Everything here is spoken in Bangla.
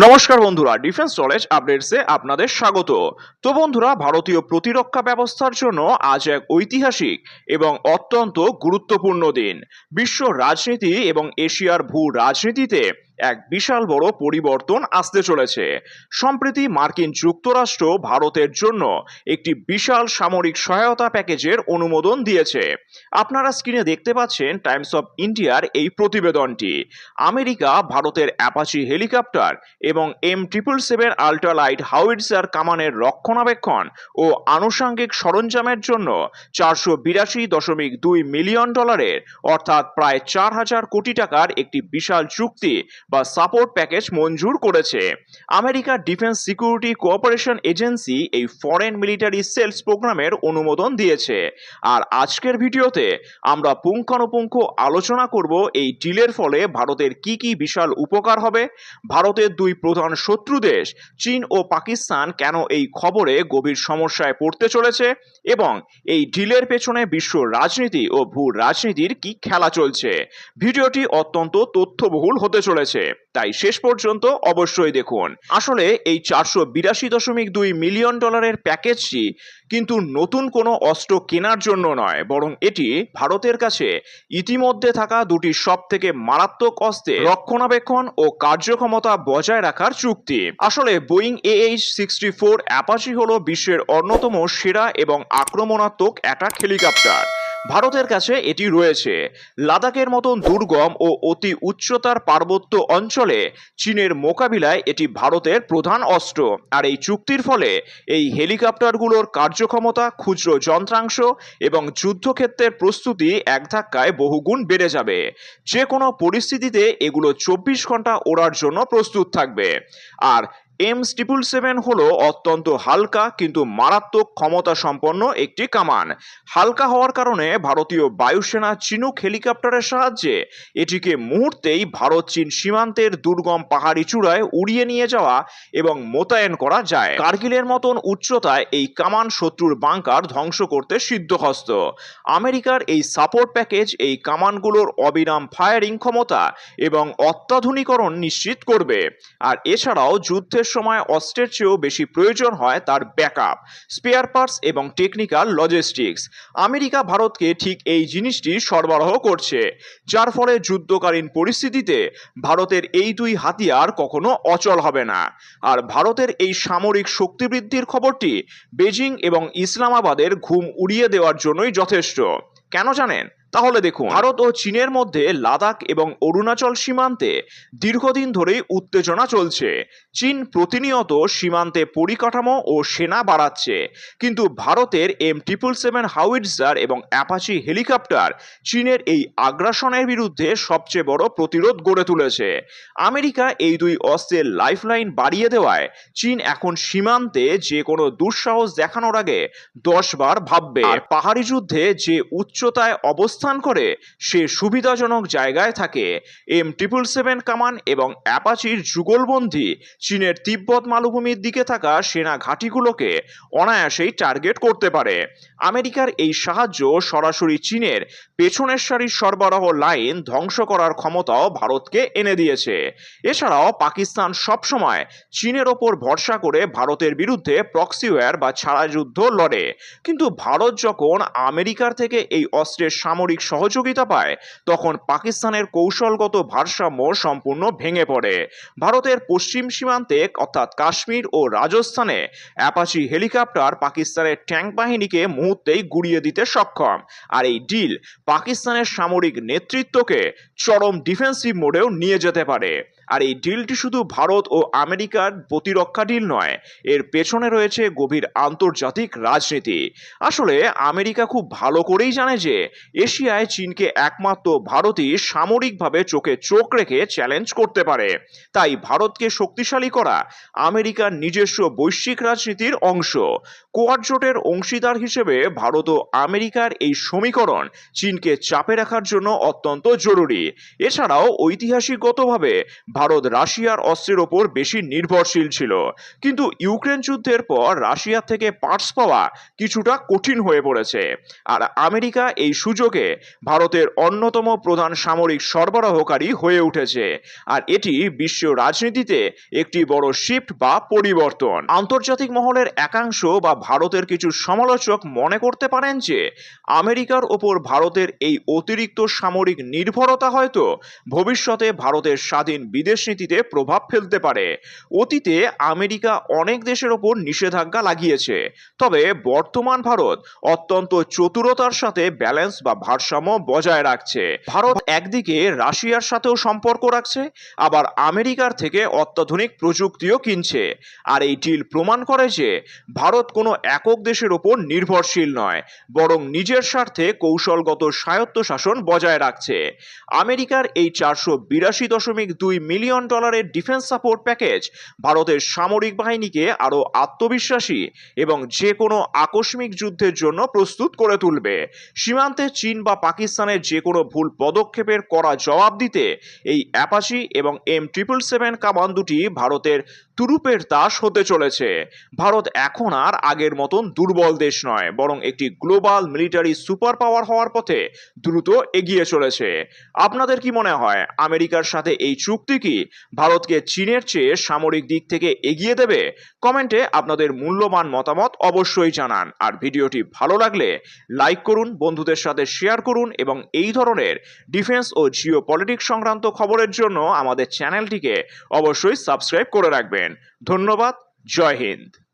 নমস্কার বন্ধুরা, ডিফেন্স নলেজ আপডেটসে আপনাদের স্বাগত। তো বন্ধুরা, ভারতীয় প্রতিরক্ষা ব্যবস্থার জন্য আজ এক ঐতিহাসিক এবং অত্যন্ত গুরুত্বপূর্ণ দিন। বিশ্ব রাজনীতি এবং এশিয়ার ভূ রাজনীতিতে এক বিশাল বড় পরিবর্তন আসতে চলেছে। সম্প্রতি মার্কিন যুক্তরাষ্ট্র ভারতের জন্য একটি বিশাল সামরিক সহায়তা প্যাকেজের অনুমোদন দিয়েছে। আপনারা স্ক্রিনে দেখতে পাচ্ছেন টাইমস অফ ইন্ডিয়ার এই প্রতিবেদনটি। আমেরিকা ভারতের অ্যাপাচি হেলিকপ্টার এবং M777 আল্ট্রালাইট হাউইটজার কামানের রক্ষণাবেক্ষণ ও আনুষঙ্গিক সরঞ্জামের জন্য 482.2 মিলিয়ন ডলারের অর্থাৎ প্রায় 4,000 কোটি টাকার একটি বিশাল চুক্তি বা সাপোর্ট প্যাকেজ মঞ্জুর করেছে। আমেরিকার ডিফেন্স সিকিউরিটি কোঅপারেশন এজেন্সি এই ফরেন মিলিটারি সেলস প্রোগ্রামের অনুমোদন দিয়েছে। আর আজকের ভিডিওতে আমরা পুঙ্খানুপুঙ্খ আলোচনা করব এই ডিলের ফলে ভারতের কি কি বিশাল উপকার হবে, ভারতের দুই প্রধান শত্রু দেশ চীন ও পাকিস্তান কেন এই খবরে গভীর সমস্যায় পড়তে চলেছে এবং এই ডিলের পেছনে বিশ্ব রাজনীতি ও ভূ রাজনীতির কি খেলা চলছে। ভিডিওটি অত্যন্ত তথ্যবহুল হতে চলেছে, তাই শেষ পর্যন্ত অবশ্যই দেখুন। আসলে এই 482.2 মিলিয়ন ডলারের প্যাকেজটি কিন্তু নতুন কোনো অস্ত্র কেনার জন্য নয়, বরং এটি ভারতের কাছে ইতিমধ্যে থাকা দুটি সব থেকে মারাত্মক অস্ত্রের রক্ষণাবেক্ষণ ও কার্যক্ষমতা বজায় রাখার চুক্তি। আসলে বোয়িং AH-64 অ্যাপাচি হলো বিশ্বের অন্যতম সেরা এবং আক্রমণাত্মক অ্যাটাক হেলিকপ্টার। ভারতের কাছে এটি রয়েছে। লাদাখের মতন দুর্গম ও অতি উচ্চতার পার্বত্য অঞ্চলে চীনের মোকাবিলায় এটি ভারতের প্রধান অস্ত্র। আর এই চুক্তির ফলে এই হেলিকপ্টারগুলোর কার্যক্ষমতা, ক্ষুদ্র যন্ত্রাংশ এবং যুদ্ধক্ষেত্রের প্রস্তুতি এক ধাক্কায় বহুগুণ বেড়ে যাবে। যে কোনো পরিস্থিতিতে এগুলো 24 ঘন্টা ওড়ার জন্য প্রস্তুত থাকবে। আর M777 হলো অত্যন্ত হালকা কিন্তু মারাত্মক ক্ষমতা সম্পন্ন একটি কামান। হালকা হওয়ার কারণে ভারতীয় বায়ুসেনা চিনুক হেলিকপ্টারের সাহায্যে এটিকে মুহূর্তেই ভারত চীন সীমান্তের দুর্গম পাহাড়ি চূড়ায় উড়িয়ে নিয়ে যাওয়া এবং মোতায়েন করা যায়। কার্গিলের মতন উচ্চতায় এই কামান শত্রুর বাংকার ধ্বংস করতে সিদ্ধহস্ত। আমেরিকার এই সাপোর্ট প্যাকেজ এই কামানগুলোর অবিরাম ফায়ারিং ক্ষমতা এবং অত্যাধুনিকরণ নিশ্চিত করবে। আর এছাড়াও যুদ্ধের সময় অস্ত্রের চেয়েও বেশি প্রয়োজন হয় তার ব্যাকআপ, স্পেয়ার পার্টস এবং টেকনিক্যাল লজিস্টিক্স। আমেরিকা ভারতকে ঠিক এই জিনিসটি সরবরাহ করছে, যার ফলে যুদ্ধকালীন পরিস্থিতিতে ভারতের এই দুই হাতিয়ার কখনো অচল হবে না। আর ভারতের এই সামরিক শক্তি বৃদ্ধির খবরটি বেজিং এবং ইসলামাবাদের ঘুম উড়িয়ে দেওয়ার জন্যই যথেষ্ট। কেন জানেন? তাহলে দেখুন, ভারত ও চীনের মধ্যে লাদাখ এবং অরুণাচল সীমান্তে দীর্ঘদিন ধরেই উত্তেজনা চলছে। চীন প্রতিনিয়ত সীমান্তে পরিকাঠামো ও সেনা বাড়াচ্ছে, কিন্তু ভারতের M777 হাউইটজার এবং অ্যাপাচি হেলিকপ্টার চীনের এই আগ্রাসনের বিরুদ্ধে সবচেয়ে বড় প্রতিরোধ গড়ে তুলেছে। আমেরিকা এই দুই অস্ত্রের লাইফলাইন বাড়িয়ে দেওয়ায় চীন এখন সীমান্তে যে কোনো দুঃসাহস দেখানোর আগে 10 বার ভাববে। আর পাহাড়ি যুদ্ধে যে উচ্চতায় অবস্থান করে সে সুবিধাজনক জায়গায় থাকে। M777 কামান এবং অ্যাপাচির যুগলবন্দি চীনের তিব্বত মালভূমির দিকে থাকা সেনা ঘাঁটিগুলোকে অনায়াসেই টার্গেট করতে পারে। আমেরিকার এই সাহায্য সরাসরি চীনের পেছনের সারির সরবরাহ লাইন ধ্বংস করার ক্ষমতাও ভারতকে এনে দিয়েছে। এছাড়াও পাকিস্তান সবসময় চীনের ওপর ভরসা করে ভারতের বিরুদ্ধে প্রক্সিওয়ার বা ছাড়া যুদ্ধ লড়ে, কিন্তু ভারত যখন আমেরিকার থেকে এই অস্ত্রের সামরিক সহযোগিতা পায় তখন পাকিস্তানের কৌশলগত ভারসাম্য সম্পূর্ণ ভেঙে পড়ে। ভারতের পশ্চিম সীমান্তে অর্থাৎ কাশ্মীর ও রাজস্থানে অ্যাপাচি হেলিকপ্টার পাকিস্তানের ট্যাঙ্ক বাহিনীকে মুহূর্তেই গুড়িয়ে দিতে সক্ষম। আর এই ডিল পাকিস্তানের সামরিক নেতৃত্বকে চরম ডিফেন্সিভ মোডেও নিয়ে যেতে পারে। আর এই ডিলটি শুধু ভারত ও আমেরিকার প্রতিরক্ষা ডিল নয়, এর পেছনে রয়েছে গভীর আন্তর্জাতিক রাজনীতি। আসলে আমেরিকা খুব ভালো করেই জানে যে এশিয়ায় চীনকে একমাত্র ভারতই সামরিকভাবে চোখে চোখ রেখে চ্যালেঞ্জ করতে পারে। তাই ভারতকে শক্তিশালী করা আমেরিকার নিজস্ব বৈশ্বিক রাজনীতির অংশ। কোয়াড জোটের অংশীদার হিসেবে ভারত ও আমেরিকার এই সমীকরণ চীনকে চাপে রাখার জন্য অত্যন্ত জরুরি। এছাড়াও ঐতিহাসিকগতভাবে ভারত রাশিয়ার অস্ত্রের ওপর বেশি নির্ভরশীল ছিল, কিন্তু ইউক্রেন যুদ্ধের পর রাশিয়া থেকে পার্টস পাওয়া কিছুটা কঠিন হয়ে পড়েছে। আর আমেরিকা এই সুযোগে ভারতের অন্যতম প্রধান সামরিক সরবরাহকারী হয়ে উঠেছে। আর এটি বিশ্ব রাজনীতিতে একটি বড় শিফট বা পরিবর্তন। আন্তর্জাতিক মহলের একাংশ বা ভারতের কিছু সমালোচক মনে করতে পারেন যে আমেরিকার ওপর ভারতের এই অতিরিক্ত সামরিক নির্ভরতা হয়তো ভবিষ্যতে ভারতের স্বাধীন বিদেশ নীতিতে প্রভাব ফেলতে পারে। অতীতে আমেরিকা অনেক দেশের ওপর নিষেধাজ্ঞা লাগিয়েছে, তবে বর্তমান ভারত অত্যন্ত চতুরতার সাথে ব্যালেন্স বা ভারসাম্য বজায় রাখছে। ভারত একদিকে রাশিয়ার সাথেও সম্পর্ক রাখছে, আবার আমেরিকার থেকে অত্যাধুনিক প্রযুক্তিও কিনছে। আর এই ডিল প্রমাণ করে যে ভারত কোনো একক দেশের ওপর নির্ভরশীল নয়, বরং নিজের স্বার্থে কৌশলগত স্বায়ত্তশাসন বজায় রাখছে। আমেরিকার এই $482 মিলিয়ন ডিফেন্স সাপোর্ট প্যাকেজ ভারতের সামরিক বাহিনীকে আরও আত্মবিশ্বাসী এবং যে কোনো আকস্মিক যুদ্ধের জন্য প্রস্তুত করে তুলবে। সীমান্তে চীন বা পাকিস্তানের যে কোনো ভুল পদক্ষেপের কড়া জবাব দিতে এই অ্যাপাচি এবং M777 কামান দুটি ভারতের তুরুপের তাস হতে চলেছে। ভারত এখন আর আগের মতন দুর্বল দেশ নয়, বরং একটি গ্লোবাল মিলিটারি সুপার পাওয়ার হওয়ার পথে দ্রুত এগিয়ে চলেছে। আপনাদের কি মনে হয়, আমেরিকার সাথে এই চুক্তি কি ভারতকে চীনের চেয়ে সামরিক দিক থেকে এগিয়ে দেবে? কমেন্টে আপনাদের মূল্যবান মতামত অবশ্যই জানান। আর ভিডিওটি ভালো লাগলে লাইক করুন, বন্ধুদের সাথে শেয়ার করুন এবং এই ধরনের ডিফেন্স ও জিওপলিটিক্স সংক্রান্ত খবরের জন্য আমাদের চ্যানেলটিকে অবশ্যই সাবস্ক্রাইব করে রাখবেন। ধন্যবাদ। জয় হিন্দ।